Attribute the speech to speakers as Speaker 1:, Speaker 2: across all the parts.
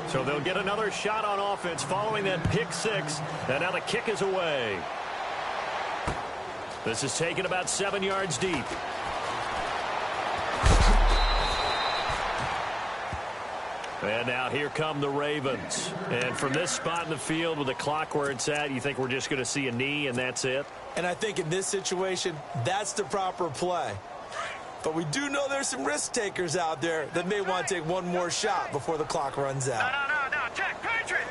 Speaker 1: So they'll get another shot on offense following that pick six. And now the kick is away. This is taken about 7 yards deep. And now here come the Ravens. And from this spot in the field with the clock where it's at, you think we're just going to see a knee and that's it?
Speaker 2: And I think in this situation, that's the proper play. But we do know there's some risk takers out there that may want to take one more shot before the clock runs out.
Speaker 3: No, check, Patriot!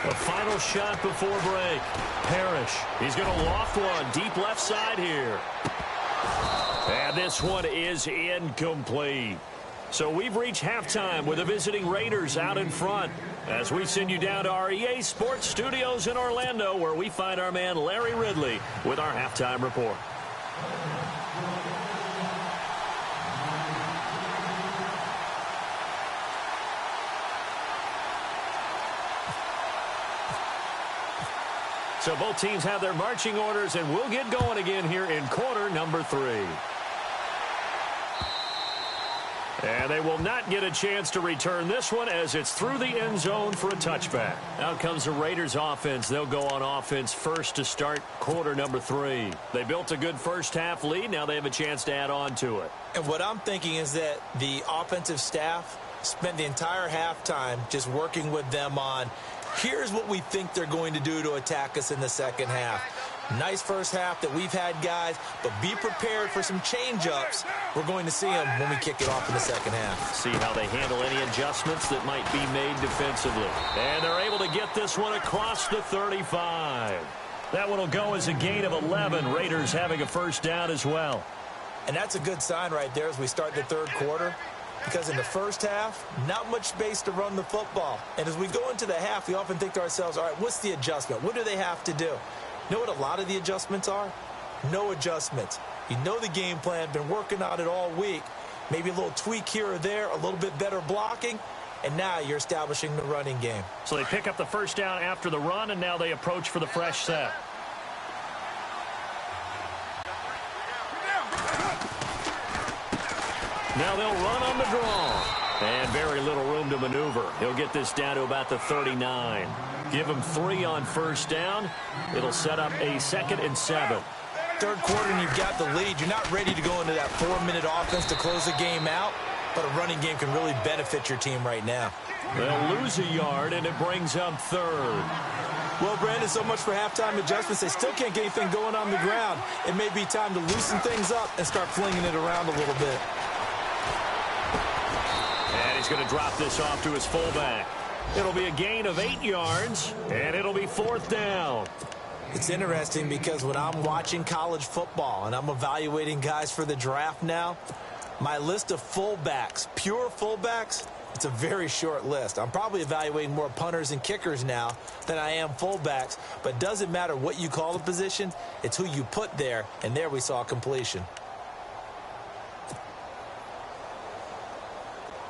Speaker 1: A final shot before break. Parrish. He's going to loft one deep left side here. And this one is incomplete. So we've reached halftime with the visiting Raiders out in front as we send you down to our EA Sports Studios in Orlando where we find our man Larry Ridley with our halftime report. So both teams have their marching orders, and we'll get going again here in quarter number 3. And they will not get a chance to return this one as it's through the end zone for a touchback. Out comes the Raiders offense. They'll go on offense first to start quarter number 3. They built a good first half lead. Now they have a chance to add on to it.
Speaker 2: And what I'm thinking is that the offensive staff spent the entire halftime just working with them on here's what we think they're going to do to attack us in the second half. Nice first half that we've had, guys, but be prepared for some change-ups. We're going to see them when we kick it off in the second half.
Speaker 1: See how they handle any adjustments that might be made defensively. And they're able to get this one across the 35. That one will go as a gain of 11. Raiders having a first down as well.
Speaker 2: And that's a good sign right there as we start the third quarter. Because in the first half, not much space to run the football. And as we go into the half, we often think to ourselves, all right, what's the adjustment? What do they have to do? You know what a lot of the adjustments are? No adjustments. You know the game plan, been working on it all week. Maybe a little tweak here or there, a little bit better blocking, and now you're establishing the running game.
Speaker 1: So they pick up the first down after the run, and now they approach for the fresh set. Now they'll run on the draw. And very little room to maneuver. He'll get this down to about the 39. Give him 3 on first down. It'll set up a 2nd and 7.
Speaker 2: Third quarter and you've got the lead. You're not ready to go into that 4-minute offense to close the game out. But a running game can really benefit your team right now.
Speaker 1: They'll lose a yard, and it brings up 3rd.
Speaker 2: Well, Brandon, so much for halftime adjustments. They still can't get anything going on the ground. It may be time to loosen things up and start flinging it around a little bit.
Speaker 1: And he's going to drop this off to his fullback. It'll be a gain of 8 yards, and it'll be 4th down.
Speaker 2: It's interesting because when I'm watching college football and I'm evaluating guys for the draft now, my list of fullbacks, pure fullbacks, it's a very short list. I'm probably evaluating more punters and kickers now than I am fullbacks, but it doesn't matter what you call the position, it's who you put there, and there we saw completion.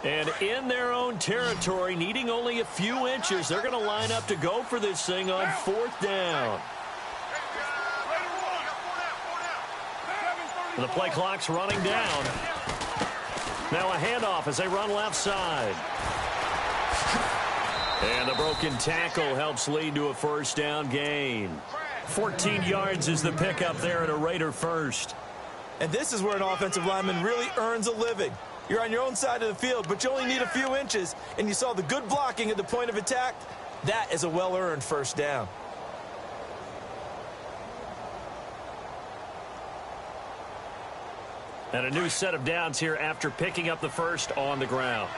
Speaker 1: And in their own territory, needing only a few inches, they're going to line up to go for this thing on 4th down. The play clock's running down. Now a handoff as they run left side. And the broken tackle helps lead to a first down gain. 14 yards is the pickup there at a Raider first.
Speaker 2: And this is where an offensive lineman really earns a living. You're on your own side of the field, but you only need a few inches, and you saw the good blocking at the point of attack. That is a well-earned first down.
Speaker 1: And a new set of downs here after picking up the first on the ground.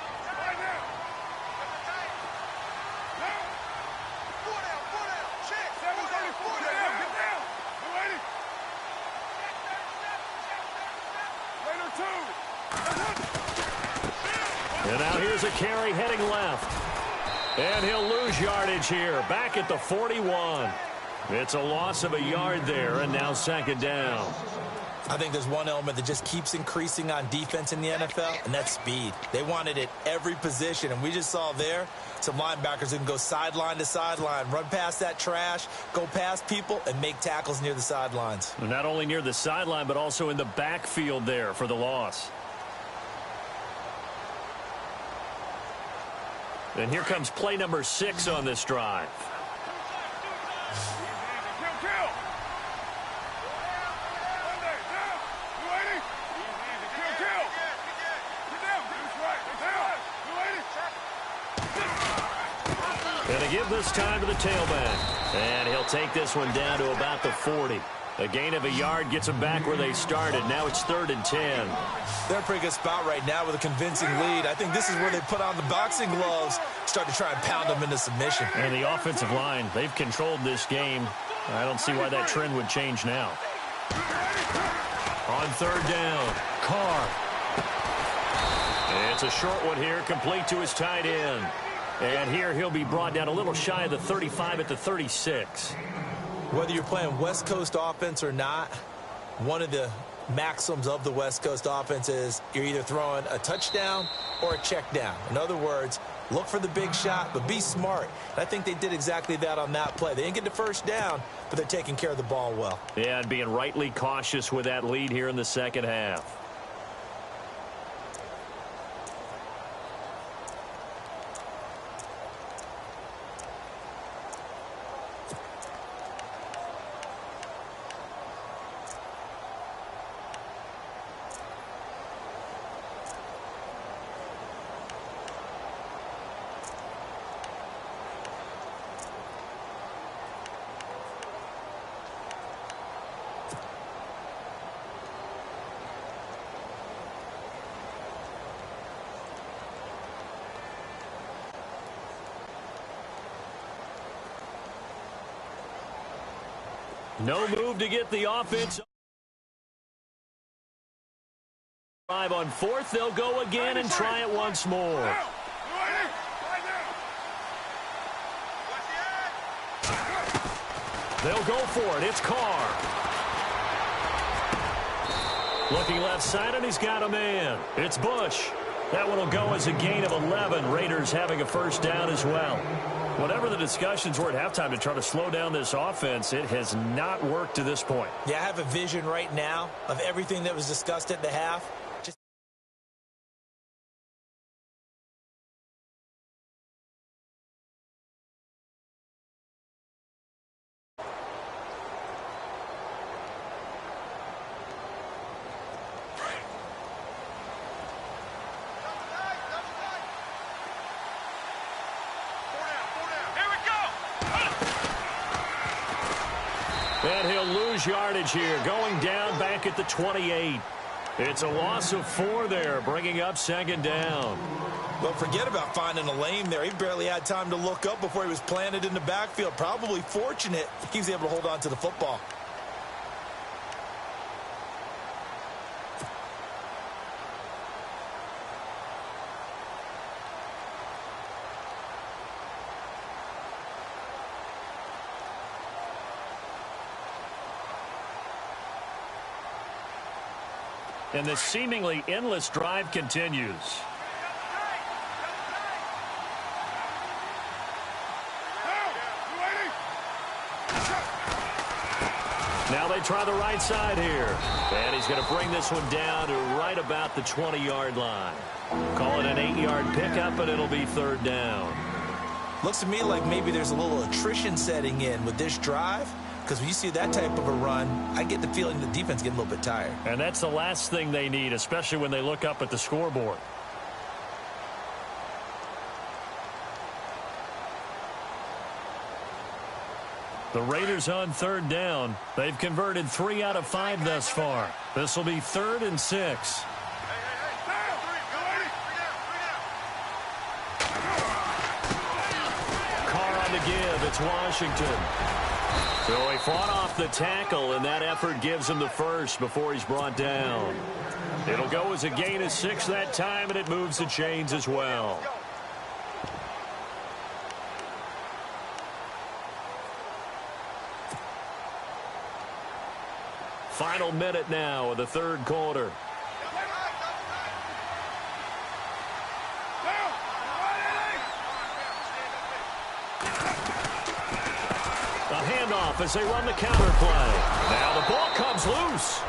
Speaker 1: And now here's a carry heading left. And he'll lose yardage here, back at the 41. It's a loss of a yard there, and now 2nd down.
Speaker 2: I think there's one element that just keeps increasing on defense in the NFL, and that's speed. They want it at every position, and we just saw there some linebackers who can go sideline to sideline, run past that trash, go past people, and make tackles near the sidelines.
Speaker 1: Not only near the sideline, but also in the backfield there for the loss. And here comes play number 6 on this drive. Gonna give this time to the tailback. And he'll take this one down to about the 40. A gain of a yard gets them back where they started. Now it's 3rd and 10.
Speaker 2: They're in a pretty good spot right now with a convincing lead. I think this is where they put on the boxing gloves, start to try and pound them into submission.
Speaker 1: And the offensive line, they've controlled this game. I don't see why that trend would change now. On 3rd down, Carr. It's a short one here, complete to his tight end. And here he'll be brought down a little shy of the 35 at the 36.
Speaker 2: Whether you're playing West Coast offense or not, one of the maxims of the West Coast offense is you're either throwing a touchdown or a check down. In other words, look for the big shot, but be smart. And I think they did exactly that on that play. They didn't get the first down, but they're taking care of the ball well.
Speaker 1: Yeah, and being rightly cautious with that lead here in the second half. No move to get the offense. Drive on 4th. They'll go again and try it once more. They'll go for it. It's Carr. Looking left side, and he's got a man. It's Bush. That one will go as a gain of 11. Raiders having a first down as well. Whatever the discussions were at halftime to try to slow down this offense, it has not worked to this point.
Speaker 2: Yeah, I have a vision right now of everything that was discussed at the half.
Speaker 1: And he'll lose yardage here, going down back at the 28. It's a loss of 4 there, bringing up 2nd down.
Speaker 2: Well, forget about finding a lane there. He barely had time to look up before he was planted in the backfield. Probably fortunate he was able to hold on to the football.
Speaker 1: And the seemingly endless drive continues. Now they try the right side here. And he's going to bring this one down to right about the 20-yard line. Call it an 8-yard pickup, and it'll be 3rd down.
Speaker 2: Looks to me like maybe there's a little attrition setting in with this drive. Because when you see that type of a run, I get the feeling the defense getting a little bit tired.
Speaker 1: And that's the last thing they need, especially when they look up at the scoreboard. The Raiders on 3rd down. They've converted 3 out of 5 thus far. This will be 3rd and 6. Carr on the give. It's Washington. So he fought off the tackle, and that effort gives him the first before he's brought down. It'll go as a gain of 6 that time, and it moves the chains as well. Final minute now of the 3rd quarter. Handoff as they run the counter play. Now the ball comes loose.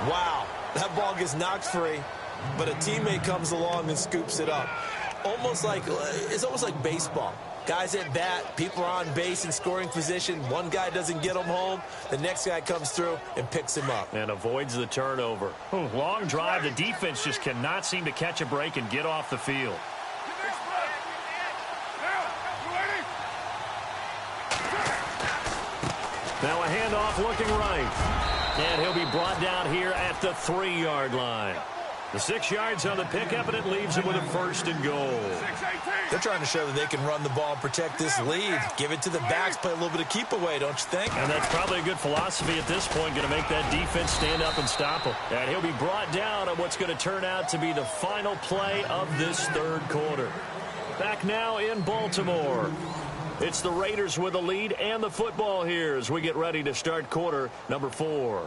Speaker 2: Wow, that ball gets knocked free, but a teammate comes along and scoops it up. it's almost like baseball. Guys at bat, people are on base in scoring position. One guy doesn't get them home. The next guy comes through and picks him up.
Speaker 1: And avoids the turnover. Long drive. The defense just cannot seem to catch a break and get off the field. Now a handoff looking right. And he'll be brought down here at the 3-yard line. The 6 yards on the pickup, and it leaves him with a 1st and goal.
Speaker 2: They're trying to show that they can run the ball and protect this lead. Give it to the backs, play a little bit of keep away, don't you think?
Speaker 1: And that's probably a good philosophy at this point, going to make that defense stand up and stop him. And he'll be brought down on what's going to turn out to be the final play of this 3rd quarter. Back now in Baltimore. It's the Raiders with the lead and the football here as we get ready to start quarter number 4.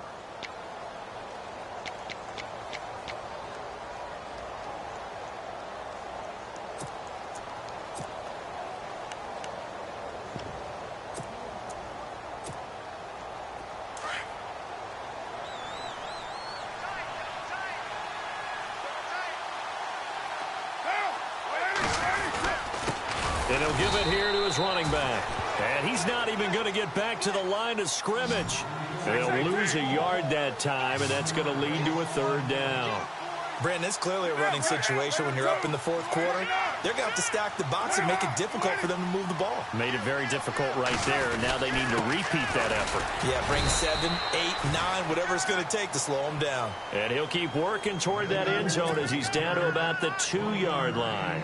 Speaker 1: And he'll give it here to his running back. And he's not even going to get back to the line of scrimmage. They'll lose a yard that time, and that's going to lead to a 3rd down.
Speaker 2: Brandon, it's clearly a running situation when you're up in the 4th quarter. They're going to have to stack the box and make it difficult for them to move the ball.
Speaker 1: Made it very difficult right there. Now they need to repeat that effort.
Speaker 2: Yeah, bring 7, 8, 9, whatever it's going to take to slow them down.
Speaker 1: And he'll keep working toward that end zone as he's down to about the 2-yard line.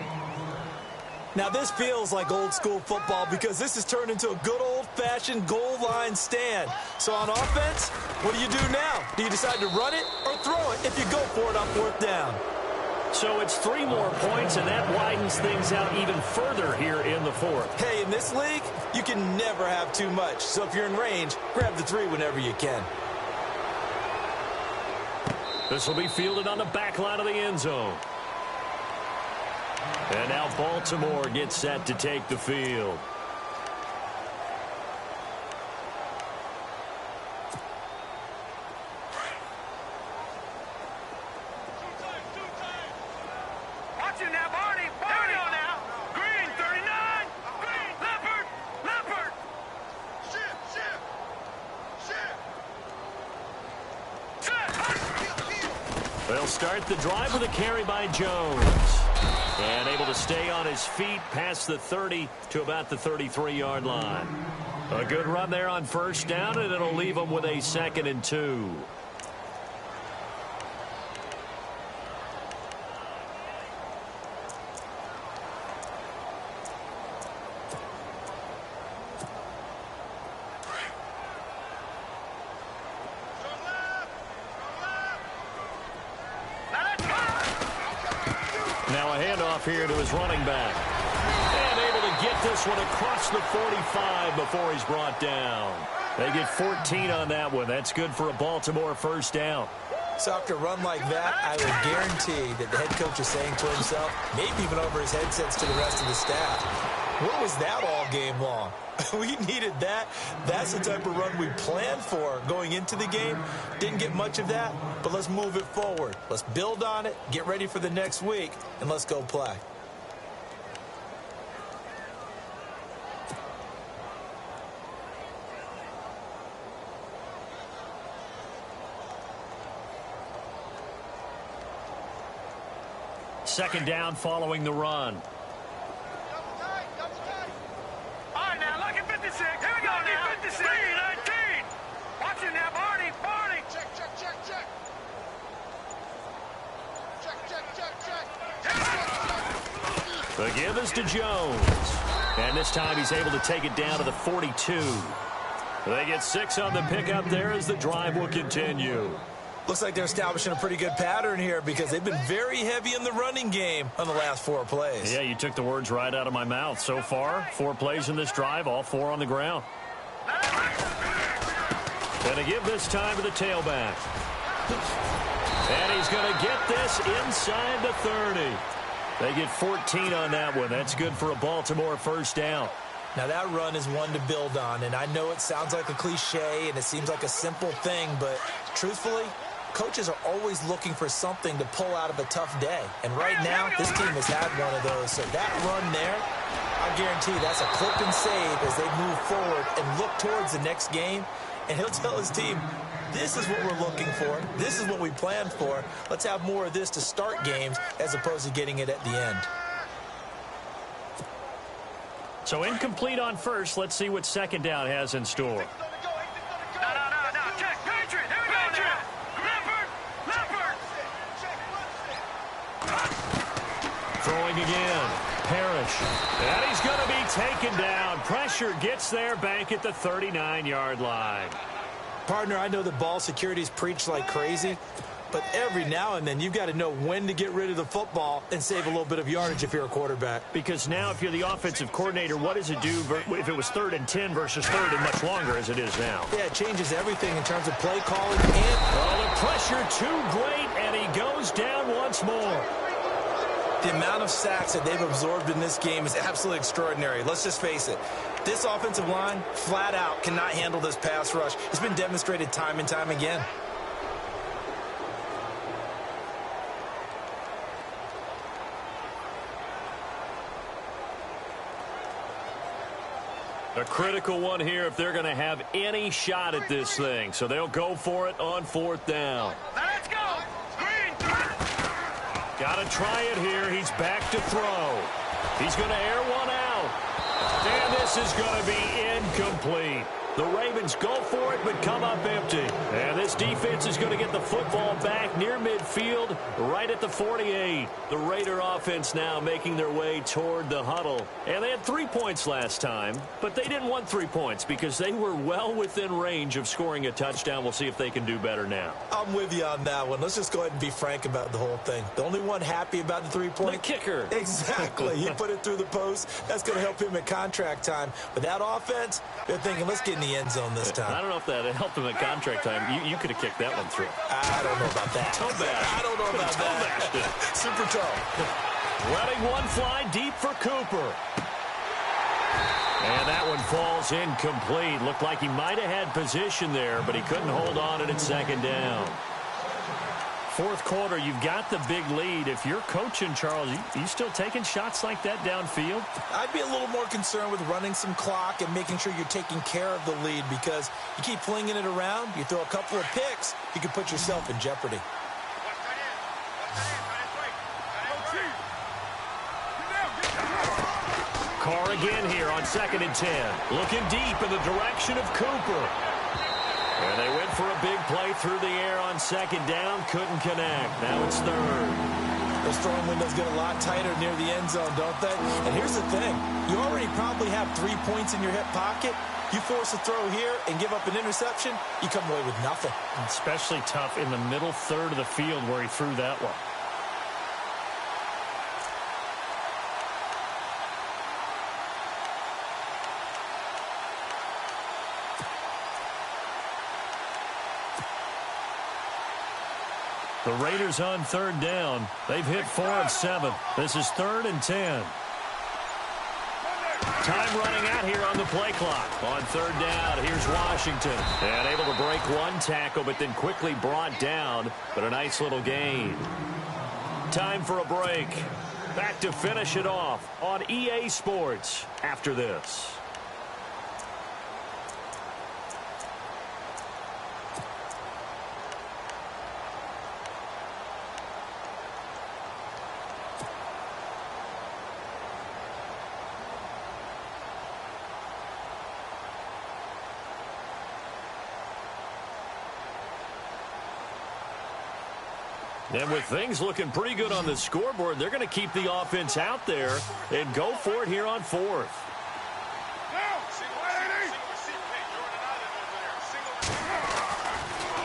Speaker 2: Now, this feels like old-school football because this has turned into a good old-fashioned goal line stand. So on offense, what do you do now? Do you decide to run it or throw it if you go for it on 4th down?
Speaker 1: So it's 3 more points, and that widens things out even further here in the 4th.
Speaker 2: Hey, in this league, you can never have too much. So if you're in range, grab the 3 whenever you can.
Speaker 1: This will be fielded on the back line of the end zone. And now Baltimore gets set to take the field.
Speaker 3: Watch it now, Barney. Barney on now. Green, 39. Green, Leopard. Leopard. Shit.
Speaker 1: They'll start the drive with a carry by Jones. And able to stay on his feet past the 30 to about the 33-yard line. A good run there on 1st down, and it'll leave him with a 2nd and 2. Now a handoff here to his running back. And able to get this one across the 45 before he's brought down. They get 14 on that one. That's good for a Baltimore 1st down.
Speaker 2: So after a run like that, I would guarantee that the head coach is saying to himself, maybe even over his headsets to the rest of the staff, what was that all game long? We needed that. That's the type of run we planned for going into the game. Didn't get much of that, but let's move it forward. Let's build on it, get ready for the next week, and let's go play.
Speaker 1: Second down following the run.
Speaker 3: All right, now, look at 56. Here we go now. 56. 19. Watch it now, Barney. Barney. Check.
Speaker 1: The give is to Jones. And this time he's able to take it down to the 42. They get 6 on the pickup there as the drive will continue.
Speaker 2: Looks like they're establishing a pretty good pattern here because they've been very heavy in the running game on the last 4 plays.
Speaker 1: Yeah, you took the words right out of my mouth. So far, 4 plays in this drive, all 4 on the ground. And to give this time to the tailback. And he's going to get this inside the 30. They get 14 on that one. That's good for a Baltimore 1st down.
Speaker 2: Now, that run is one to build on, and I know it sounds like a cliche and it seems like a simple thing, but truthfully, Coaches are always looking for something to pull out of a tough day. And right now, this team has had one of those. So that run there, I guarantee that's a clip and save as they move forward and look towards the next game. And he'll tell his team, this is what we're looking for. This is what we planned for. Let's have more of this to start games as opposed to getting it at the end.
Speaker 1: So incomplete on first. Let's see what second down has in store.
Speaker 3: No. Check. Patriot. Here we go now. Leopard.
Speaker 1: Throwing again. Parrish. And he's going to be taken down. Pressure gets there back at the 39-yard line.
Speaker 2: Partner, I know the ball security's preached like crazy, but every now and then you've got to know when to get rid of the football and save a little bit of yardage if you're a quarterback.
Speaker 1: Because now if you're the offensive coordinator, what does it do if it was 3rd and 10 versus 3rd and much longer as it is now?
Speaker 2: Yeah, it changes everything in terms of play calling. And
Speaker 1: the pressure too great, and he goes down once more.
Speaker 2: The amount of sacks that they've absorbed in this game is absolutely extraordinary. Let's just face it. This offensive line, flat out, cannot handle this pass rush. It's been demonstrated time and time again.
Speaker 1: A critical one here if they're going to have any shot at this thing. So they'll go for it on 4th down.
Speaker 3: Let's go.
Speaker 1: Got to try it here. He's back to throw. He's going to air one out. And this is going to be incomplete. The Ravens go for it, but come up empty. And this defense is going to get the football back near midfield, right at the 48. The Raider offense now making their way toward the huddle. And they had 3 points last time, but they didn't want 3 points because they were well within range of scoring a touchdown. We'll see if they can do better now.
Speaker 2: I'm with you on that one. Let's just go ahead and be frank about the whole thing. The only one happy about the 3-point?
Speaker 1: The kicker.
Speaker 2: Exactly. He put it through the post. That's going to help him at contract time. But that offense, they're thinking, let's get in the end zone this time.
Speaker 1: I don't know if that helped him at contract time. You could have kicked that one through.
Speaker 2: I don't know about that.
Speaker 1: Toe bash.
Speaker 2: I don't know about that. Super toe.
Speaker 1: Letting one fly deep for Cooper. And that one falls incomplete. Looked like he might have had position there, but he couldn't hold on to it at 2nd down. 4th quarter, you've got the big lead. If you're coaching, Charles, you still taking shots like that downfield?
Speaker 2: I'd be a little more concerned with running some clock and making sure you're taking care of the lead because you keep flinging it around, you throw a couple of picks, you can put yourself in jeopardy.
Speaker 1: Carr again here on 2nd and 10. Looking deep in the direction of Cooper. And they went for a big play through the air on 2nd down. Couldn't connect. Now it's 3rd.
Speaker 2: Those throwing windows get a lot tighter near the end zone, don't they? And here's the thing. You already probably have 3 points in your hip pocket. You force a throw here and give up an interception, you come away with nothing.
Speaker 1: Especially tough in the middle 3rd of the field where he threw that one. The Raiders on 3rd down. They've hit 4 of 7. This is 3rd and 10. Time running out here on the play clock. On 3rd down, here's Washington. And able to break one tackle, but then quickly brought down. But a nice little gain. Time for a break. Back to finish it off on EA Sports after this. And with things looking pretty good on the scoreboard, they're going to keep the offense out there and go for it here on 4th.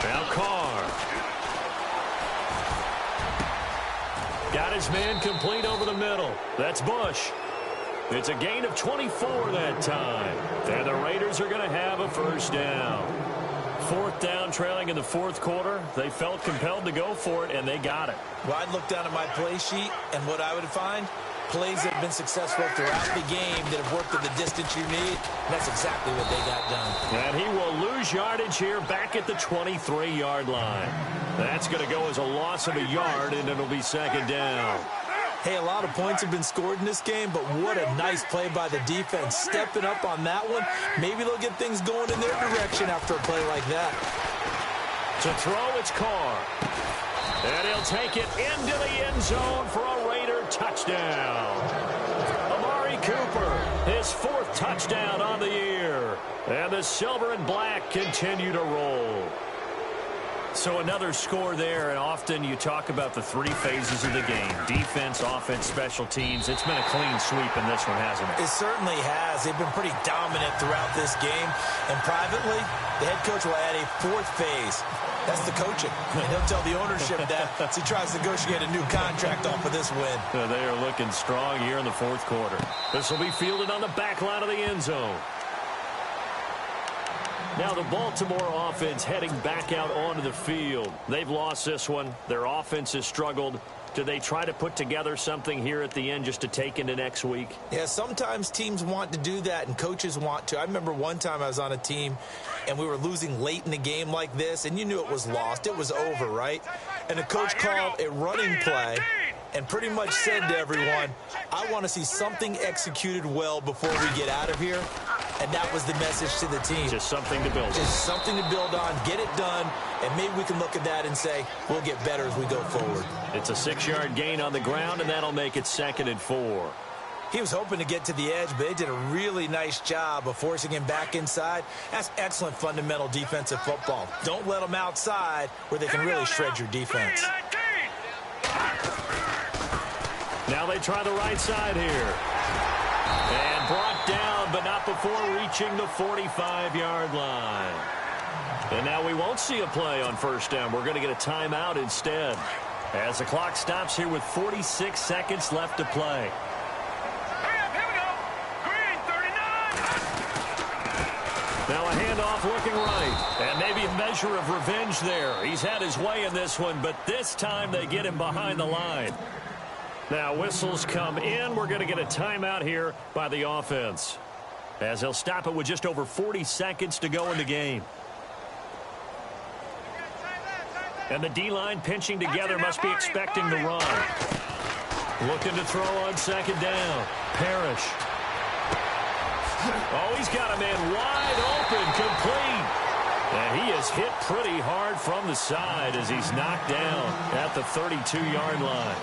Speaker 1: Now Carr. Got his man complete over the middle. That's Bush. It's a gain of 24 that time. And the Raiders are going to have a 1st down. 4th down, trailing in the 4th quarter. They felt compelled to go for it, and they got it.
Speaker 2: Well, I'd look down at my play sheet, and what I would find, Plays that have been successful throughout the game that have worked at the distance you need. And that's exactly what they got done.
Speaker 1: And he will lose yardage here back at the 23-yard line. That's going to go as a loss of a yard, and it'll be second down.
Speaker 2: Hey, a lot of points have been scored in this game, but what a nice play by the defense. Stepping up on that one, maybe they'll get things going in their direction after a play like that.
Speaker 1: To throw, it's Carr. And he'll take it into the end zone for a Raider touchdown. Amari Cooper, his 4th touchdown on the year. And the silver and black continue to roll. So another score there, and often you talk about the 3 phases of the game. Defense, offense, special teams. It's been a clean sweep in this one, hasn't it?
Speaker 2: It certainly has. They've been pretty dominant throughout this game. And privately, the head coach will add a 4th phase. That's the coaching. And he'll tell the ownership that as he tries to negotiate a new contract off of this win.
Speaker 1: They are looking strong here in the 4th quarter. This will be fielded on the back line of the end zone. Now the Baltimore offense heading back out onto the field. They've lost this one. Their offense has struggled. Do they try to put together something here at the end just to take into next week?
Speaker 2: Yeah, sometimes teams want to do that and coaches want to. I remember one time I was on a team and we were losing late in the game like this, and you knew it was lost. It was over, right? And the coach called a running play and pretty much said to everyone, I want to see something executed well before we get out of here. And that was the message to the team.
Speaker 1: Just something to build on.
Speaker 2: Just something to build on, get it done, and maybe we can look at that and say, we'll get better as we go forward.
Speaker 1: It's a 6-yard gain on the ground, and that'll make it 2nd and 4.
Speaker 2: He was hoping to get to the edge, but they did a really nice job of forcing him back inside. That's excellent fundamental defensive football. Don't let them outside where they can really shred your defense.
Speaker 1: Now they try the right side here. And brought down, but not before reaching the 45-yard line. And now we won't see a play on 1st down. We're going to get a timeout instead. As the clock stops here with 46 seconds left to play. Now a handoff looking right. And maybe a measure of revenge there. He's had his way in this one, but this time they get him behind the line. Now whistles come in. We're going to get a timeout here by the offense, as they'll stop it with just over 40 seconds to go in the game. And the D-line pinching together must be expecting to run. Looking to throw on 2nd down. Parrish. Oh, he's got a man wide open, complete. And he is hit pretty hard from the side as he's knocked down at the 32-yard line.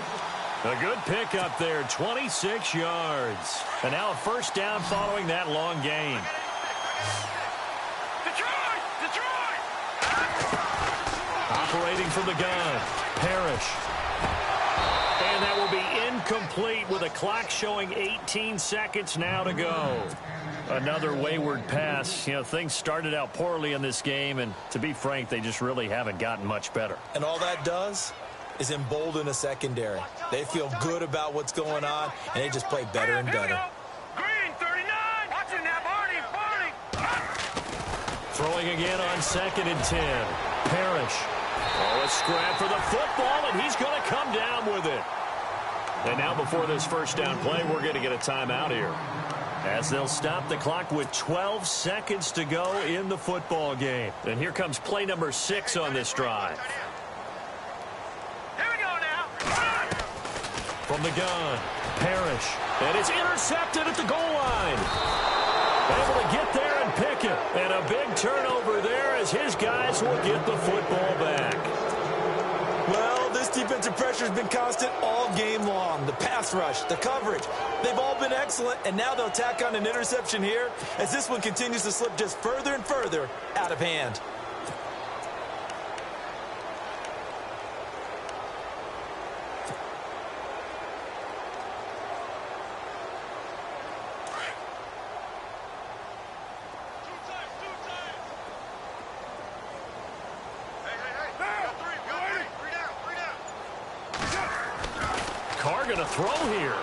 Speaker 1: A good pickup there, 26 yards. And now a 1st down following that long gain.
Speaker 3: Detroit!
Speaker 1: Operating from the gun, Parrish. And that will be incomplete with a clock showing 18 seconds now to go. Another wayward pass. You know, things started out poorly in this game, and to be frank, they just really haven't gotten much better.
Speaker 2: And all that does is embolden a secondary. They feel good about what's going on, and they just play better and better.
Speaker 3: Green, 39. Watching that, Barney.
Speaker 1: Throwing again on 2nd and 10. Parrish. Oh, a scrap for the football, and he's going to come down with it. And now before this 1st down play, we're going to get a timeout here, as they'll stop the clock with 12 seconds to go in the football game. And here comes play number 6 on this drive.
Speaker 3: Here we go now.
Speaker 1: From the gun, Parrish. And it's intercepted at the goal line. Able to get there and pick it. And a big turnover there as his guys will get the football back.
Speaker 2: Well, this defensive pressure has been constant all game long. The pass rush, the coverage, they've all been excellent, and now they'll tack on an interception here as this one continues to slip just further and further out of hand.
Speaker 1: Carr going to throw here.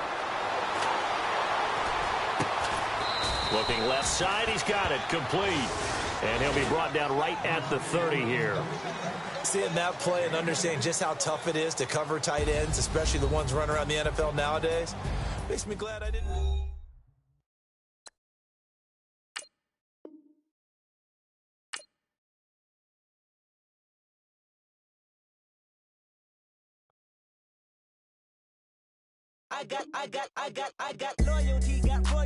Speaker 1: Looking left side, he's got it, complete. And he'll be brought down right at the 30 here.
Speaker 2: Seeing that play and understanding just how tough it is to cover tight ends, especially the ones running around the NFL nowadays, Makes me glad I didn't.
Speaker 4: I got loyalty, got royalty.